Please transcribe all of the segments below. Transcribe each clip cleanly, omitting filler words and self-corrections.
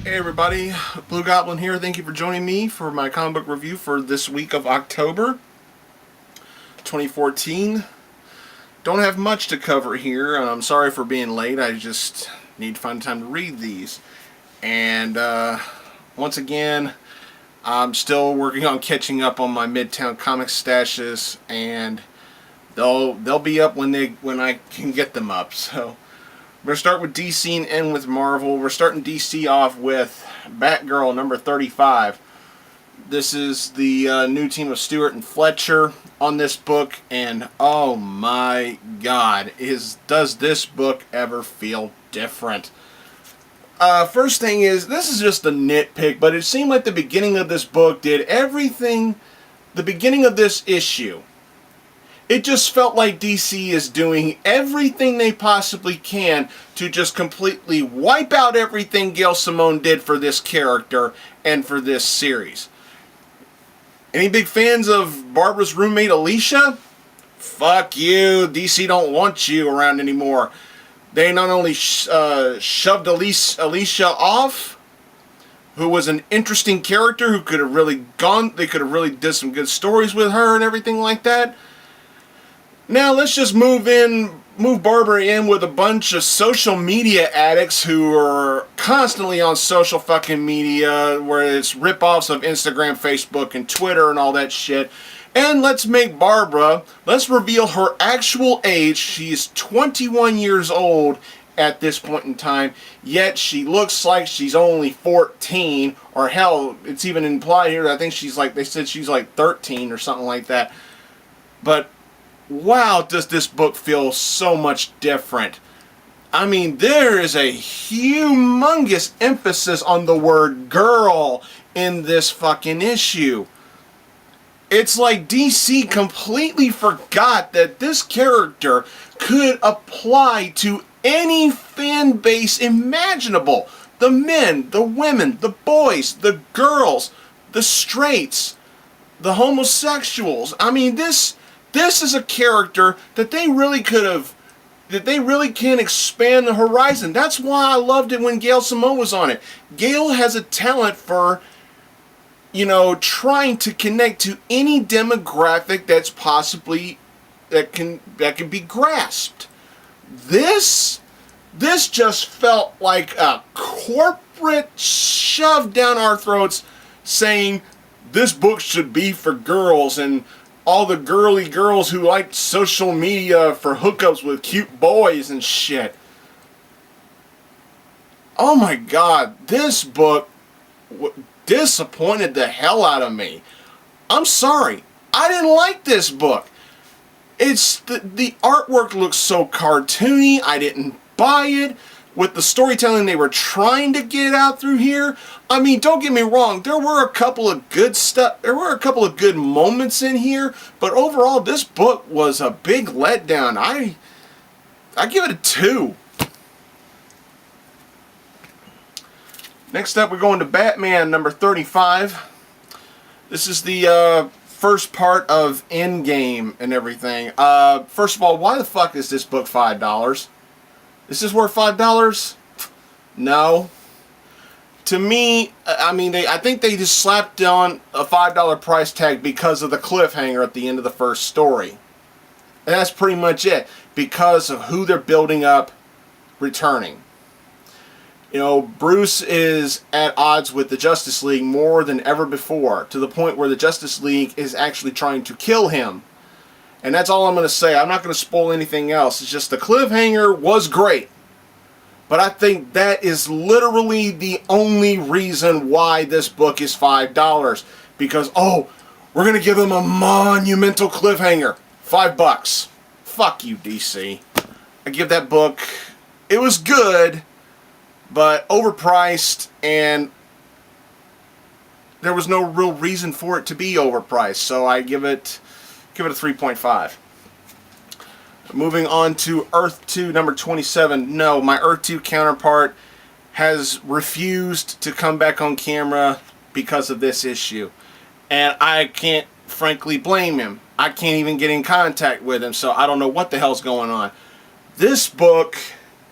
Hey everybody, Blugoblin here. Thank you for joining me for my comic book review for this week of October 2014. Don't have much to cover here. I'm sorry for being late. I just need to find time to read these. And once again, I'm still working on catching up on my Midtown Comics stashes, and they'll be up when I can get them up. So we're going to start with DC and end with Marvel. We're starting DC off with Batgirl number 35. This is the new team of Stewart and Fletcher on this book, and oh my god, does this book ever feel different? First thing is, this is just a nitpick, but it seemed like the beginning of this book did everything, the beginning of this issue. It just felt like DC is doing everything they possibly can to just completely wipe out everything Gail Simone did for this character and for this series. Any big fans of Barbara's roommate Alicia? Fuck you. DC don't want you around anymore. They not only shoved Alicia off, who was an interesting character who could have really they could have really did some good stories with her and everything like that. Now let's just move Barbara in with a bunch of social media addicts who are constantly on social fucking media, where it's rip-offs of Instagram, Facebook, and Twitter and all that shit. And let's make Barbara, let's reveal her actual age. She's 21 years old at this point in time, yet she looks like she's only 14, or hell, it's even implied here, I think they said she's like 13 or something like that. But wow, does this book feel so much different. I mean, there is a humongous emphasis on the word girl in this fucking issue. It's like DC completely forgot that this character could apply to any fan base imaginable. The men, the women, the boys, the girls, the straights, the homosexuals. I mean, this is a character that they really can expand the horizon. That's why I loved it when Gail Simone was on it. Gail has a talent for, trying to connect to any demographic that's possibly, that can be grasped. This just felt like a corporate shove down our throats saying this book should be for girls, and all the girly girls who like social media for hookups with cute boys and shit. Oh my god, this book disappointed the hell out of me. I'm sorry, I didn't like this book. It's the artwork looks so cartoony, I didn't buy it. With the storytelling they were trying to get out through here, I mean, don't get me wrong, there were a couple of good moments in here, but overall this book was a big letdown. I give it a 2. Next up, we're going to Batman number 35. This is the first part of Endgame and everything. First of all, why the fuck is this book $5? Is this worth $5? No. To me, I think they just slapped on a $5 price tag because of the cliffhanger at the end of the first story. And that's pretty much it. Because of who they're building up returning. Bruce is at odds with the Justice League more than ever before, to the point where the Justice League is actually trying to kill him. And that's all I'm going to say. I'm not going to spoil anything else. It's just the cliffhanger was great. But I think that is literally the only reason why this book is $5. Because, we're going to give them a monumental cliffhanger. $5. Fuck you, DC. I give that book, it was good, but overpriced, and there was no real reason for it to be overpriced. So I give it a 3.5. Moving on to Earth 2, number 27. No, my Earth 2 counterpart has refused to come back on camera because of this issue. And I can't frankly blame him. I can't even get in contact with him, so I don't know what the hell's going on. This book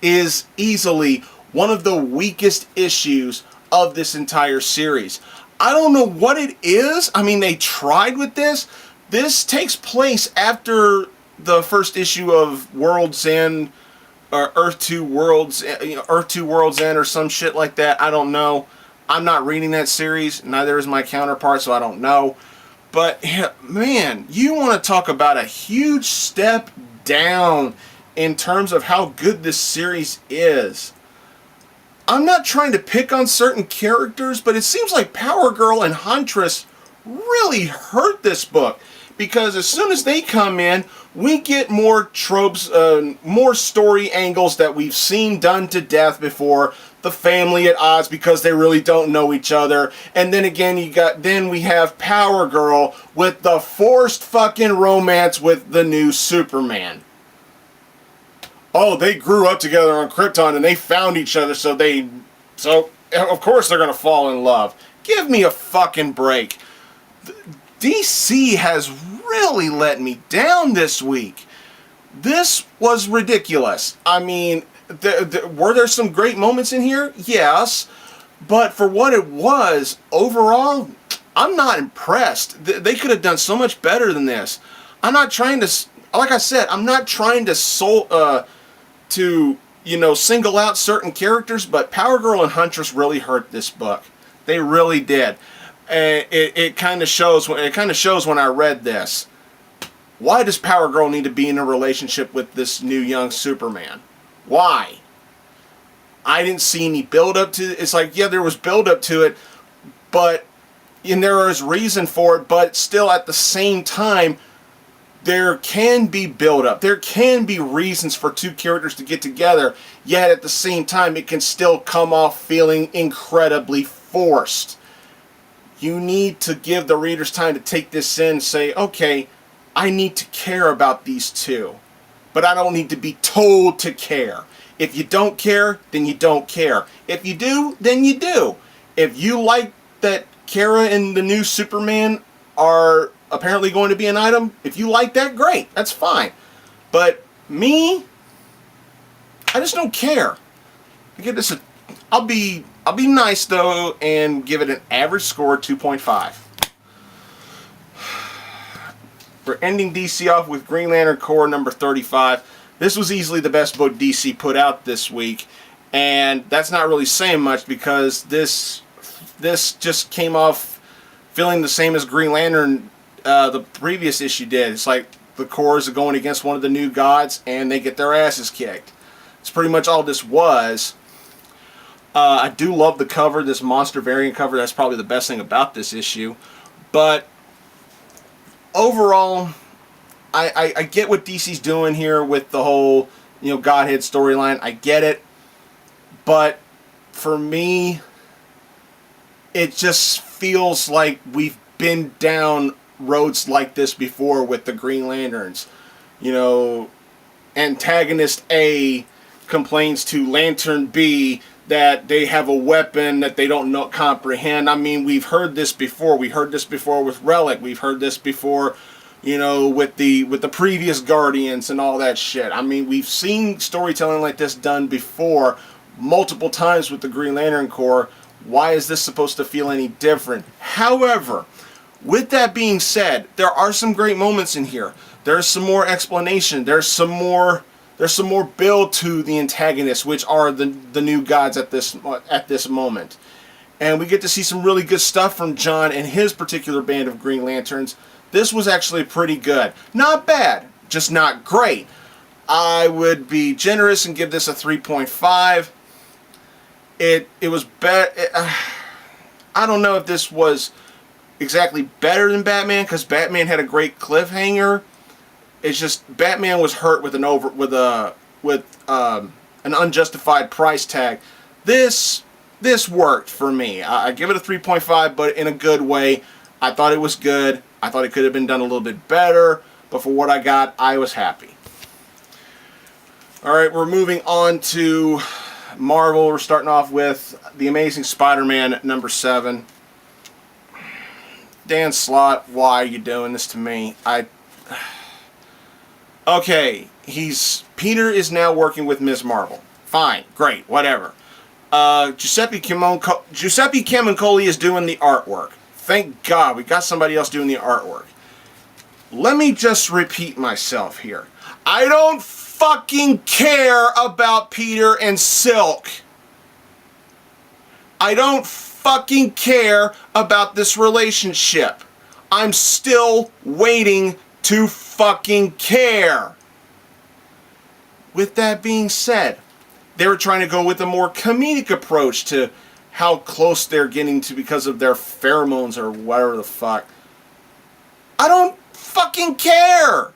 is easily one of the weakest issues of this entire series. I don't know what it is. I mean, they tried with this. This takes place after the first issue of World's End, or Earth 2 World's, Earth 2 World's End, or some shit like that. I don't know. I'm not reading that series. Neither is my counterpart, so I don't know. But man, you want to talk about a huge step down in terms of how good this series is. I'm not trying to pick on certain characters, but it seems like Power Girl and Huntress really hurt this book. Because as soon as they come in, we get more tropes, more story angles that we've seen done to death before. The family at odds because they really don't know each other. And then again, then we have Power Girl with the forced fucking romance with the new Superman. Oh, they grew up together on Krypton and they found each other, so of course they're gonna fall in love. Give me a fucking break. DC has really let me down this week. This was ridiculous. I mean, were there some great moments in here? Yes. But for what it was, overall, I'm not impressed. They could have done so much better than this. I'm not trying to, like I said, I'm not trying to single out certain characters, but Power Girl and Huntress really hurt this book. They really did. And it kind of shows when I read this. Why does Power Girl need to be in a relationship with this new young Superman? Why? I didn't see any build up to it. It's like, yeah, there was build up to it, but there is reason for it, but still at the same time, there can be build up. There can be reasons for two characters to get together, yet at the same time, it can still come off feeling incredibly forced. You need to give the readers time to take this in and say, okay, I need to care about these two, but I don't need to be told to care. If you don't care, then you don't care. If you do, then you do. If you like that Kara and the new Superman are apparently going to be an item, if you like that, great. That's fine. But me, I just don't care. I give this I'll be nice though and give it an average score 2.5. We're ending DC off with Green Lantern Corps number 35. This was easily the best book DC put out this week, and that's not really saying much because this just came off feeling the same as Green Lantern the previous issue did. It's like the Corps are going against one of the new gods and they get their asses kicked. It's pretty much all this was. I do love the cover, this monster variant cover. That's probably the best thing about this issue. But overall, I get what DC's doing here with the whole, Godhead storyline. I get it. But for me, it just feels like we've been down roads like this before with the Green Lanterns. Antagonist A complains to Lantern B that they have a weapon that they don't comprehend. I mean, we've heard this before. We heard this before with Relic. We've heard this before, with the previous Guardians and all that shit. I mean, we've seen storytelling like this done before multiple times with the Green Lantern Corps. Why is this supposed to feel any different? However, with that being said, there are some great moments in here. There's some more explanation. There's some more build to the antagonists, which are the new gods at this moment. And we get to see some really good stuff from John and his particular band of Green Lanterns. This was actually pretty good. Not bad, just not great. I would be generous and give this a 3.5. It was I don't know if this was exactly better than Batman, because Batman had a great cliffhanger. It's just Batman was hurt with an unjustified price tag. This worked for me. I give it a 3.5, but in a good way. I thought it was good. I thought it could have been done a little bit better, but for what I got, I was happy. All right, we're moving on to Marvel. We're starting off with The Amazing Spider-Man number 7. Dan Slott, why are you doing this to me? Okay, Peter is now working with Ms. Marvel. Fine, great, whatever. Giuseppe Camuncoli is doing the artwork. Thank God we got somebody else doing the artwork. Let me just repeat myself here. I don't fucking care about Peter and Silk. I don't fucking care about this relationship. I'm still waiting to fucking care. With that being said, they were trying to go with a more comedic approach to how close they're getting to because of their pheromones or whatever the fuck. I don't fucking care.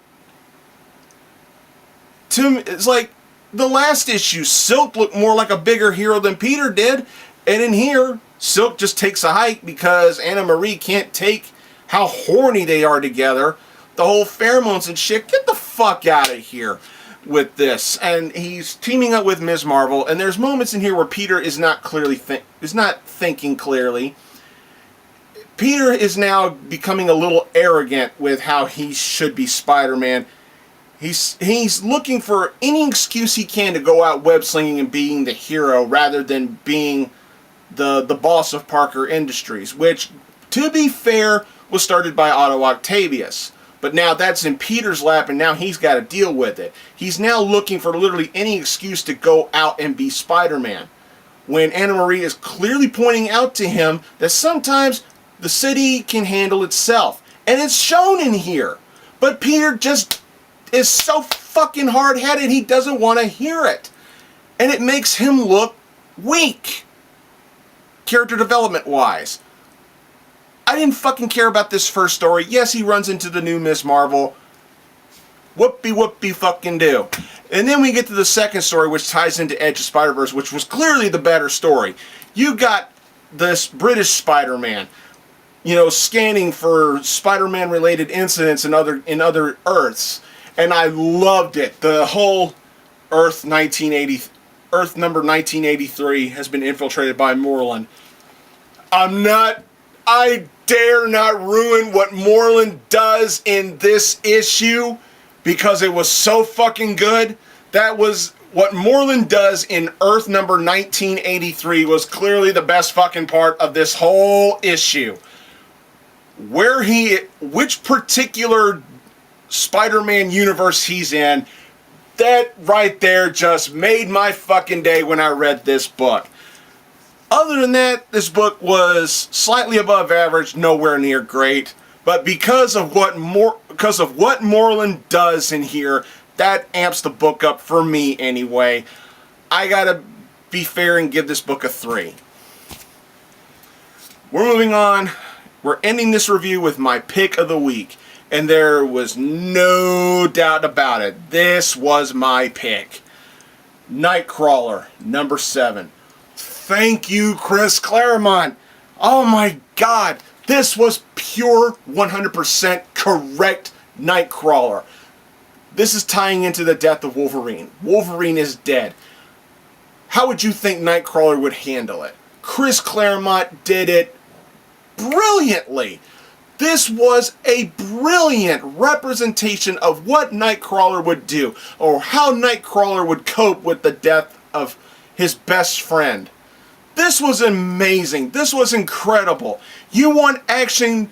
To me, it's like the last issue, Silk looked more like a bigger hero than Peter did, and in here, Silk just takes a hike because Anna Marie can't take how horny they are together. The whole pheromones and shit. Get the fuck out of here with this. And he's teaming up with Ms. Marvel, and there's moments in here where Peter is not thinking clearly. Peter is now becoming a little arrogant with how he should be Spider-Man. He's looking for any excuse he can to go out web slinging and being the hero rather than being the boss of Parker Industries, which, to be fair, was started by Otto Octavius. But now that's in Peter's lap, and now he's got to deal with it. He's now looking for literally any excuse to go out and be Spider-Man, when Anna Marie is clearly pointing out to him that sometimes the city can handle itself. And it's shown in here. But Peter just is so fucking hard-headed, he doesn't want to hear it. And it makes him look weak, character development-wise. I didn't fucking care about this first story. Yes, he runs into the new Ms. Marvel. Whoopie fucking do. And then we get to the second story, which ties into Edge of Spider-Verse, which was clearly the better story. You got this British Spider-Man, you know, scanning for Spider-Man related incidents in other Earths. And I loved it. The whole Earth number 1983 has been infiltrated by Moreland. I dare not ruin what Moreland does in this issue because it was so fucking good. That was what Moreland does in Earth number 1983 was clearly the best fucking part of this whole issue. Which particular Spider-Man universe he's in, that right there just made my fucking day when I read this book. Other than that, this book was slightly above average, nowhere near great. But because of what Moreland does in here, that amps the book up for me anyway. I gotta be fair and give this book a 3. We're moving on. We're ending this review with my pick of the week. And there was no doubt about it. This was my pick. Nightcrawler, number 7. Thank you, Chris Claremont. Oh my God. This was pure 100% correct Nightcrawler. This is tying into the death of Wolverine. Wolverine is dead. How would you think Nightcrawler would handle it? Chris Claremont did it brilliantly. This was a brilliant representation of what Nightcrawler would do, or how Nightcrawler would cope with the death of his best friend. This was amazing. This was incredible. You want an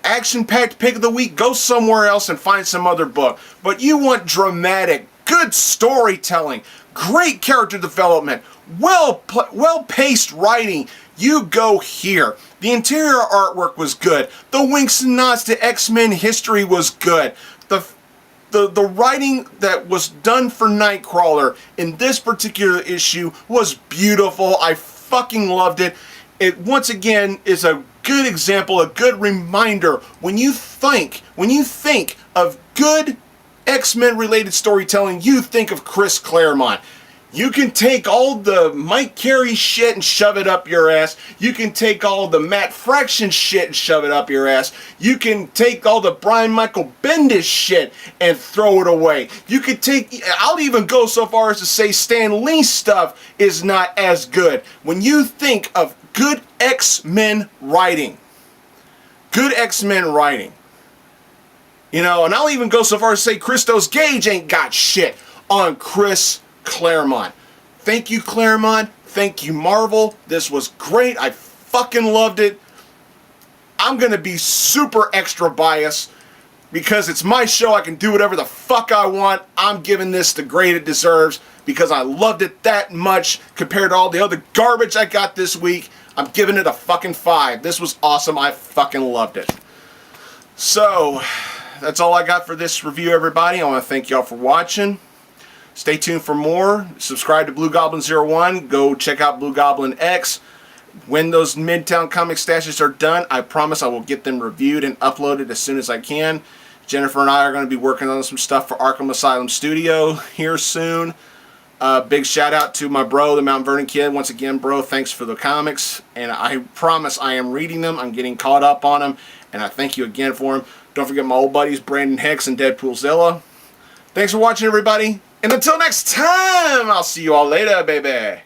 action-packed pick of the week? Go somewhere else and find some other book. But you want dramatic, good storytelling, great character development, well-paced writing, you go here. The interior artwork was good. The winks and nods to X-Men history was good. The writing that was done for Nightcrawler in this particular issue was beautiful. I fucking loved it. It once again is a good example, a good reminder when you think of good X-Men related storytelling, you think of Chris Claremont. You can take all the Mike Carey shit and shove it up your ass. You can take all the Matt Fraction shit and shove it up your ass. You can take all the Brian Michael Bendis shit and throw it away. I'll even go so far as to say Stan Lee stuff is not as good. When you think of good X-Men writing, you know, and I'll even go so far as to say Christos Gage ain't got shit on Chris Claremont. Thank you, Claremont. Thank you, Marvel. This was great. I fucking loved it. I'm going to be super extra biased because it's my show. I can do whatever the fuck I want. I'm giving this the grade it deserves because I loved it that much compared to all the other garbage I got this week. I'm giving it a fucking 5. This was awesome. I fucking loved it. So, that's all I got for this review, everybody. I want to thank y'all for watching. Stay tuned for more. Subscribe to Blugoblin01. Go check out Blugoblin X. When those Midtown comic stashes are done, I promise I will get them reviewed and uploaded as soon as I can. Jennifer and I are going to be working on some stuff for Arkham Asylum Studio here soon. Big shout out to my bro, TheMtVernonKid. Once again, bro, thanks for the comics. And I promise I am reading them. I'm getting caught up on them. And I thank you again for them. Don't forget my old buddies, Brandon Hex and Deadpoolzilla. Thanks for watching, everybody. And until next time, I'll see you all later, baby.